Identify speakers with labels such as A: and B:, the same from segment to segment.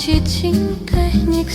A: cicing teknik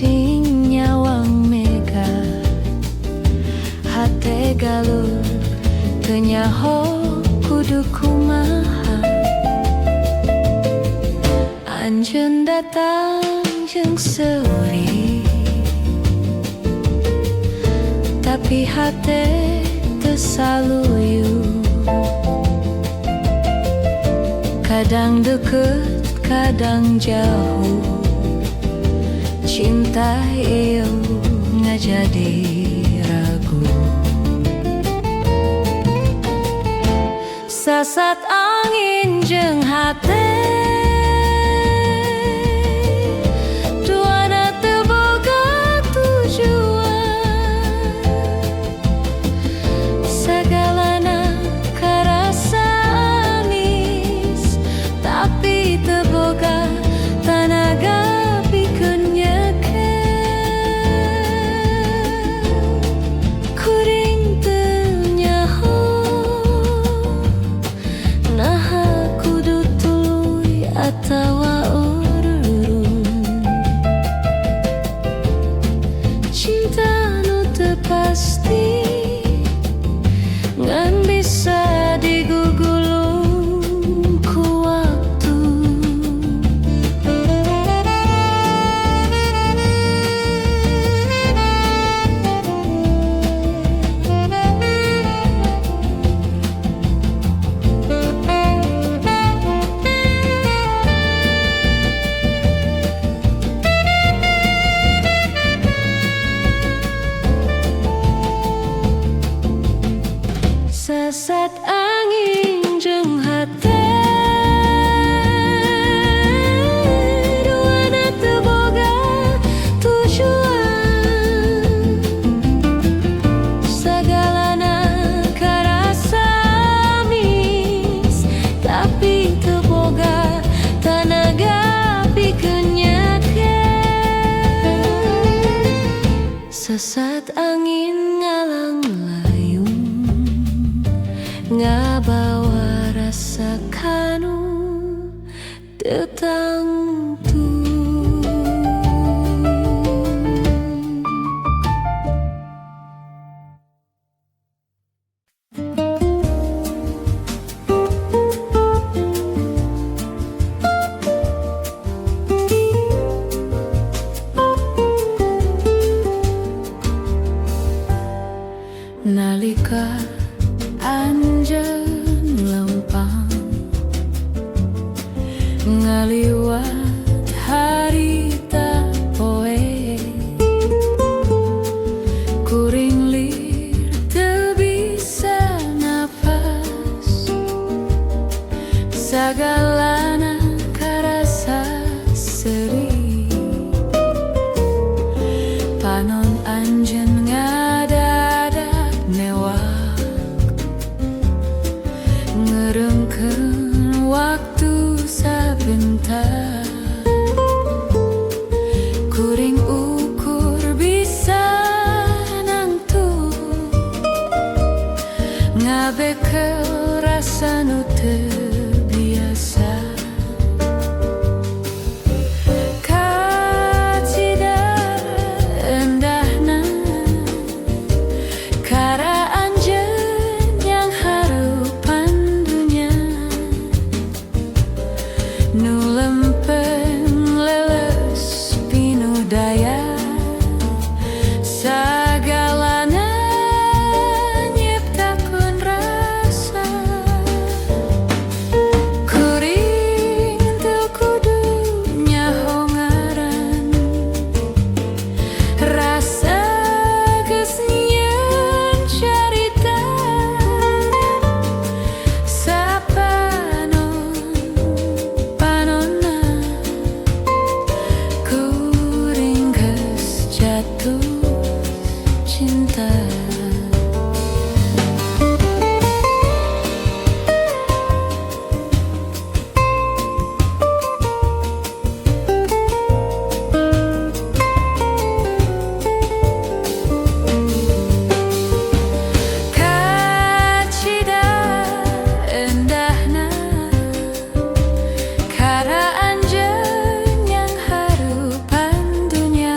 A: sing nyawang mega hate galur kenyaho kudu kumaha anjeun datang jeung seuri tapi hate teu saluyu kadang deket kadang jauh cinta eu ngajadi ragu sasat angin jeung hate duana teu boga tujuan sagalana karasa amis tapi teu boga tanaga pikeun atawa urun cinta nu teu pasti ngan bisa digugulung ku waktu sasat angin jeung hate duana teu boga tujuan sagalana karasa amis tapi teu boga tanaga pikeun nyakeun sasat angin ngalang ngabawa rasa kanu teu tangtu nalika anjeun lempang ngaliwat harita poe kuring lir teu bisa nafas sagalana karasa seuri panon anjeun ngadadak newak ngerengkeun waktu sabentar kuring ukur bisa nangtu ngabekel rasa nu teu biasa kacida endahna kara anjeun yang harupan dunya nu lempeng leles pinu daya sagalana nyiptakeun rasa kuring teu kudu nyaho ngaran rasa geus nyieun carita sapanon panonna kuring geus jatuh cinta kacida endahna kara anjeun yang harupan dunya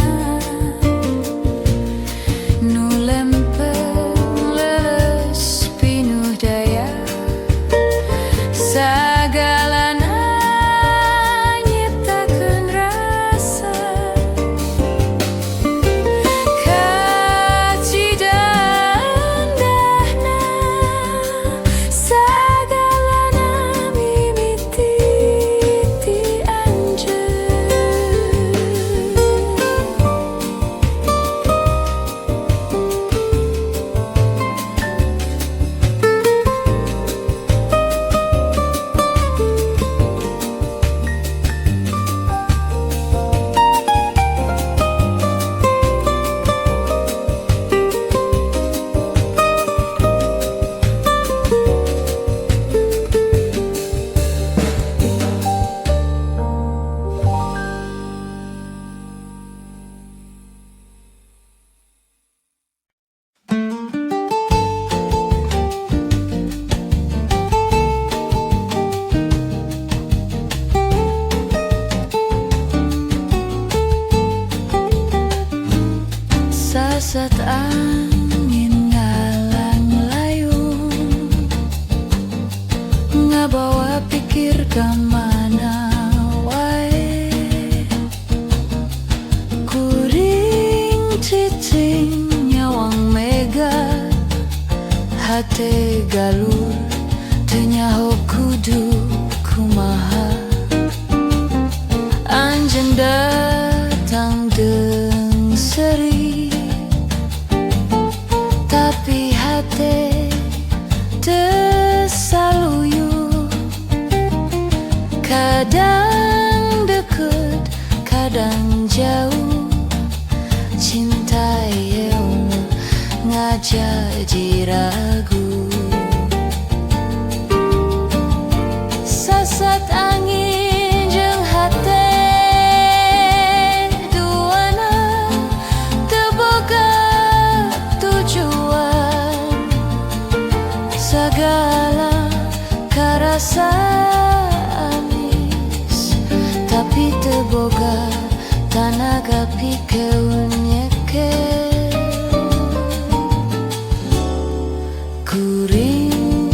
A: Sasat angin ngalang layung, ngabawa pikir kemana wae. Kuring cicing nyawang mega, hate galur tenyaho kudu kumaha. Anjeun datang deng seri, tapi hate teu saluyu. Kadang deket, kadang jauh, cinta yeun ngajaji ragu. Sasat angin jeung hate duana teu boga tujuan. Sagala karasa amis, tapi teu boga tanaga pikeun nyekel. Kuring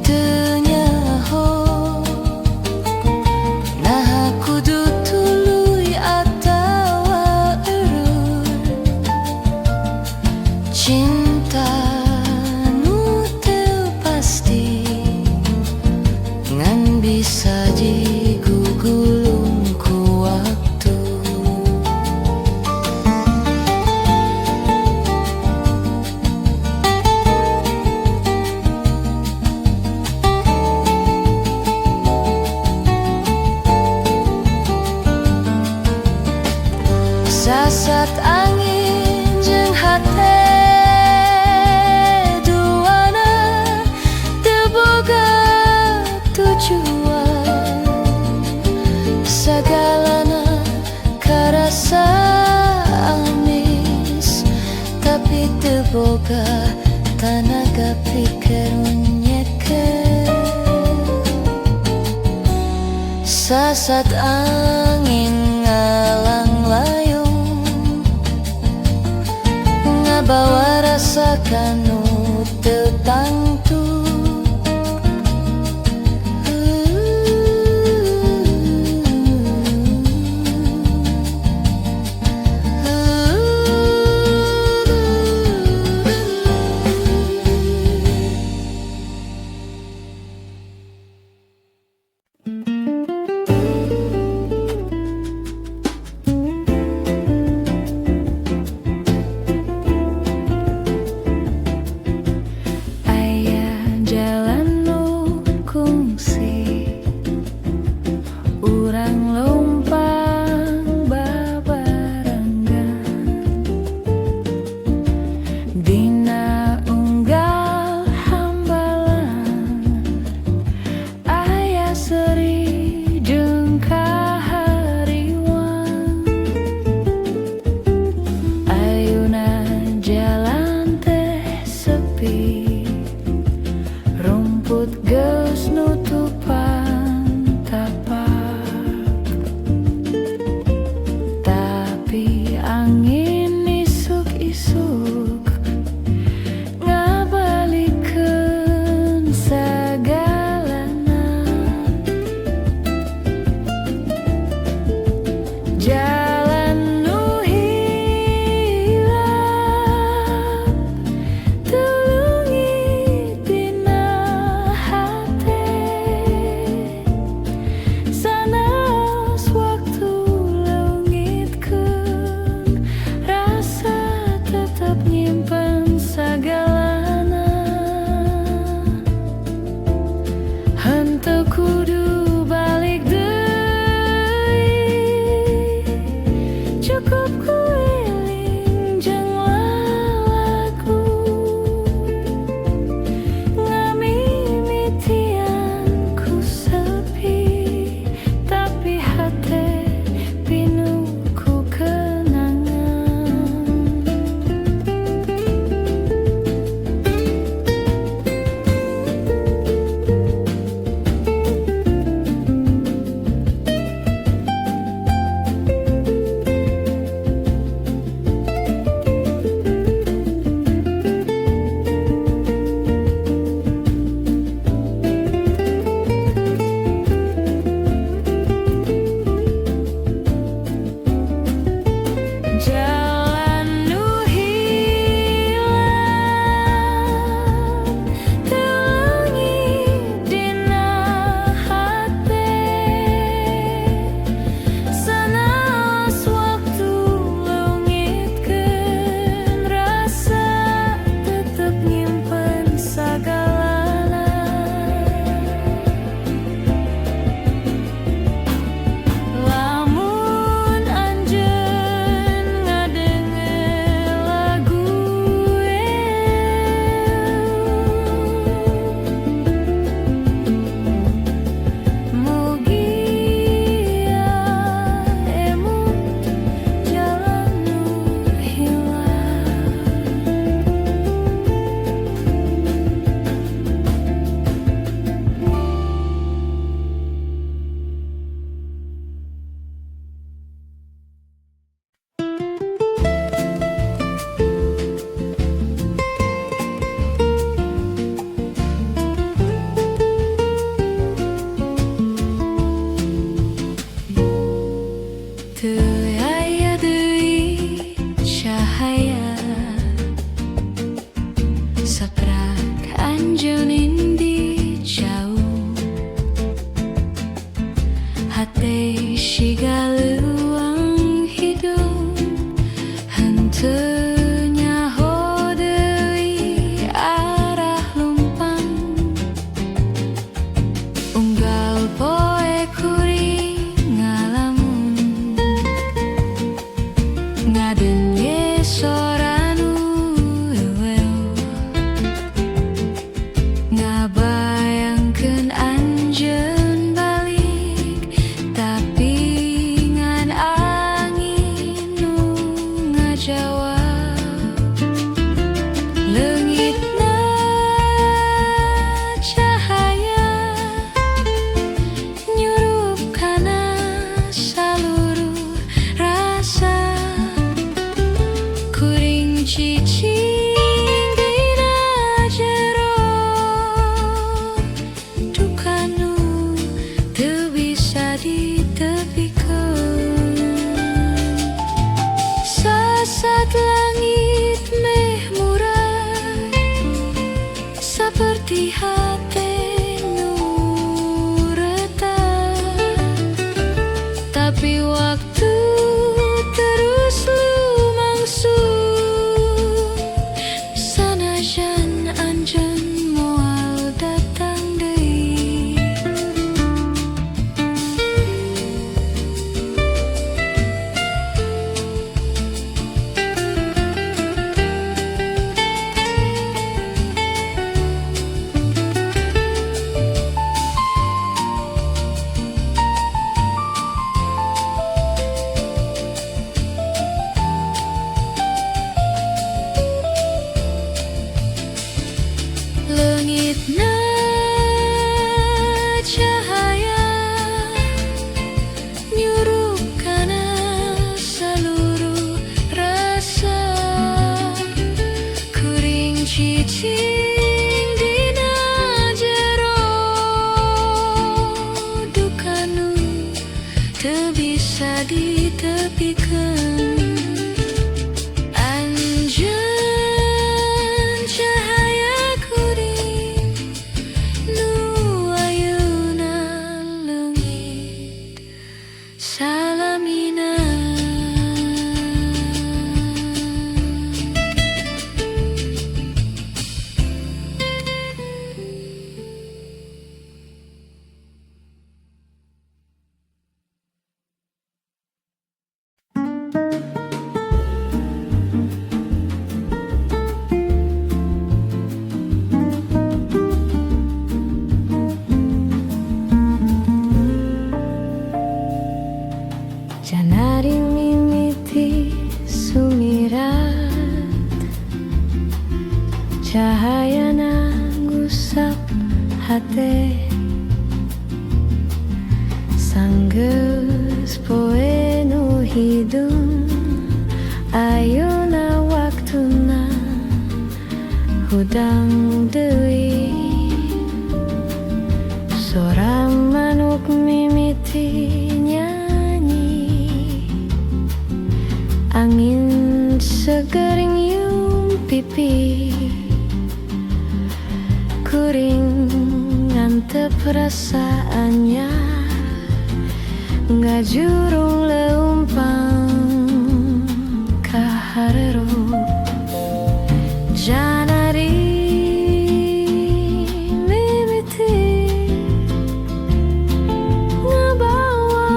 A: teu nyaho naha kudu tuluy atawa eureuy. Cinta nu teu pasti ngan bisa digugulung ku waktu. Sasat angin jeung hate duana teu boga tujuan. Sagalana karasa amis, tapi teu boga tanaga pikir nyekel. Sasat angin ngalang layung, ngabawa rasa kanu teu tangtu. Tenyaho deui arah lumpan unggal poe kuring ngalamun ngadenge soranu ewel ngabayangkeun anjeun balik tapi ngan angin nu ngajawab leungitna cahaya nyurup kana saluruh rasa kuring cicing dina jero duka nu teu bisa ditepikeun sasat langit meh murai saperti hate nu retak tapi waktu terus lumangsung sanajan anjeun moal datang deui. Leungitna cahaya nyurup kana saluruh rasa kuring cicing dina jero duka nu teu bisa ditepikeun anjeun cahaya kuring nu ayeuna leungit salamina. Janari mimiti sumirat cahayana ngusap hate sanggeus poe nu hidung ayeuna waktuna hudang deui sorang manuk mimiti angin segering nyium pipi kuring ngantep perasaannya ngajurung leumpang kaharero janari mimiti ngabawa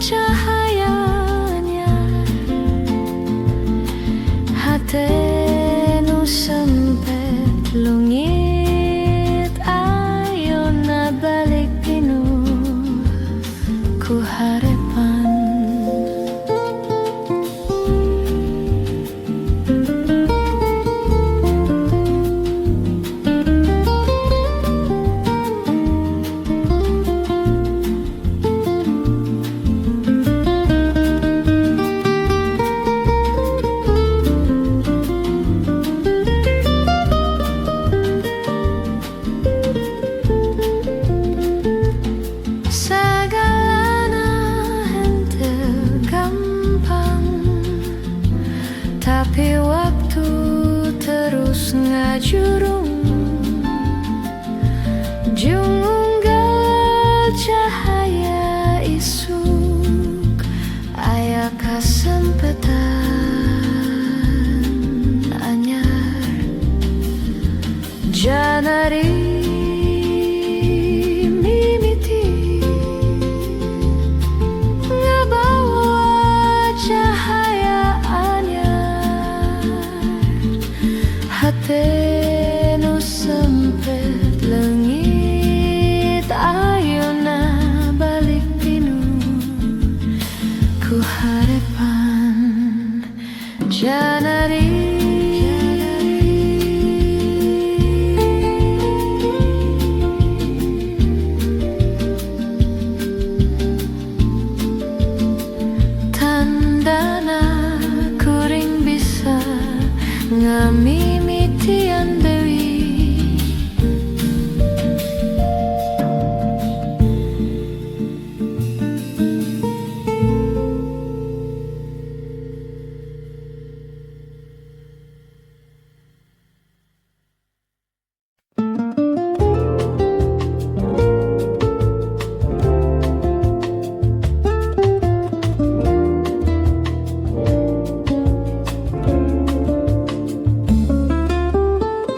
A: cahayanya hate nu sempet lungit ayeuna balik pinuh ku harepan tapi waktu terus ngajurung junggal cahaya isuk aya kasempatan Janari tandana kuring bisa ngamimitian Dewi.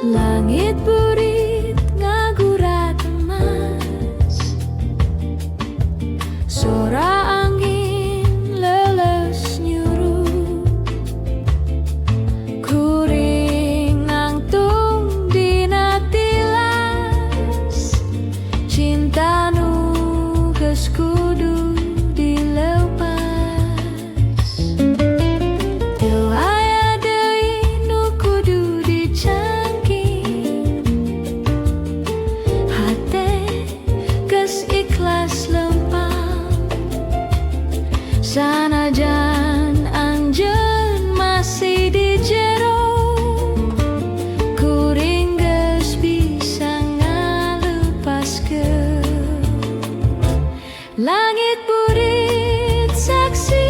A: Langit burit ngagurat emas, suara angin leles nyuruh, kuring nangtung dina tilas, cinta nu geus kudu dileupas. Teu aya deui nu kudu ikhlas lempang, sanajan anjeun masih di jero, kuring geus bisa ngalepaskeun. Langit burit saksi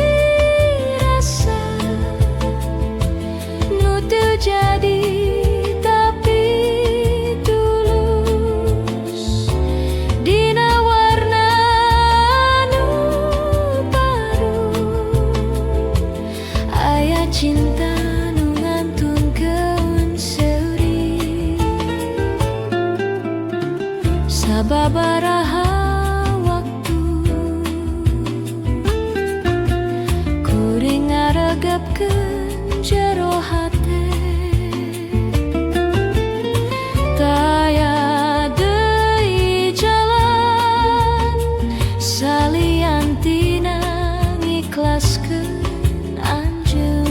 A: rasa nu teu jadi tapi tulus, dina cinta nu ngantungkeun seuri. Sababaraha waktu kuring ngaregepkeun jero hate, taya deui jalan salian tina ngikhlaskeun anjeun.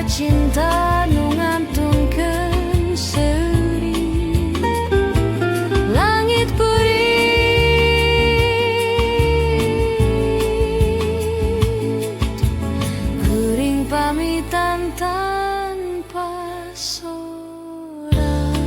A: Cinta nu ngantungkeun seuri. Langit burit kuring pamitan tanpa sorang.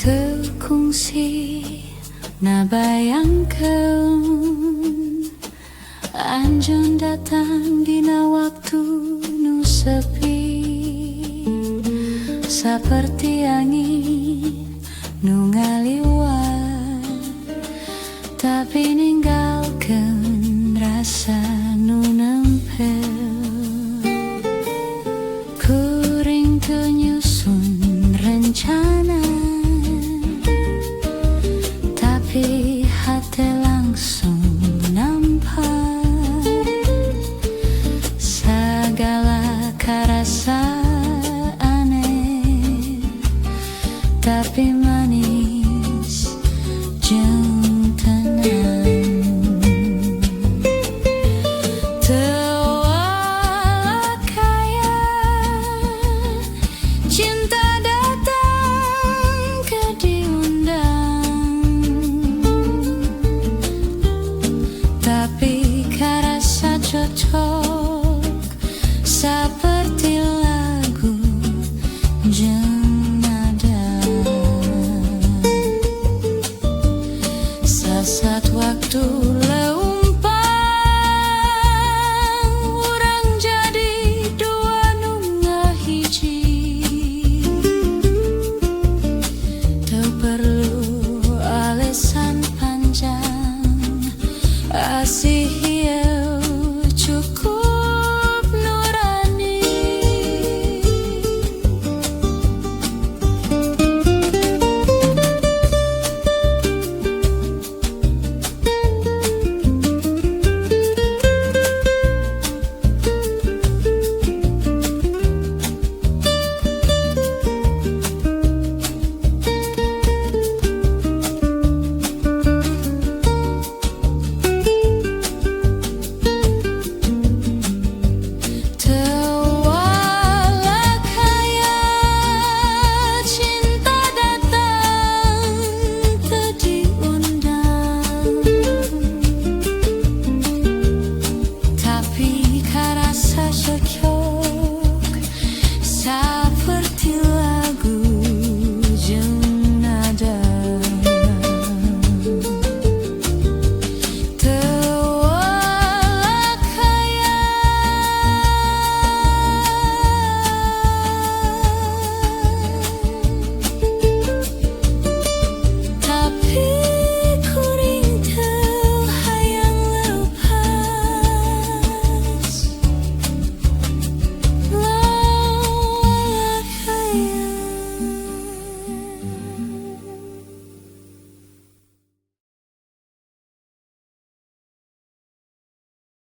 A: Tekungsi nabayangkeun anjeun datang dina waktu nu sepi, saperti angin nu ngaliwat, tapi ninggalkeun rasa nu nempel.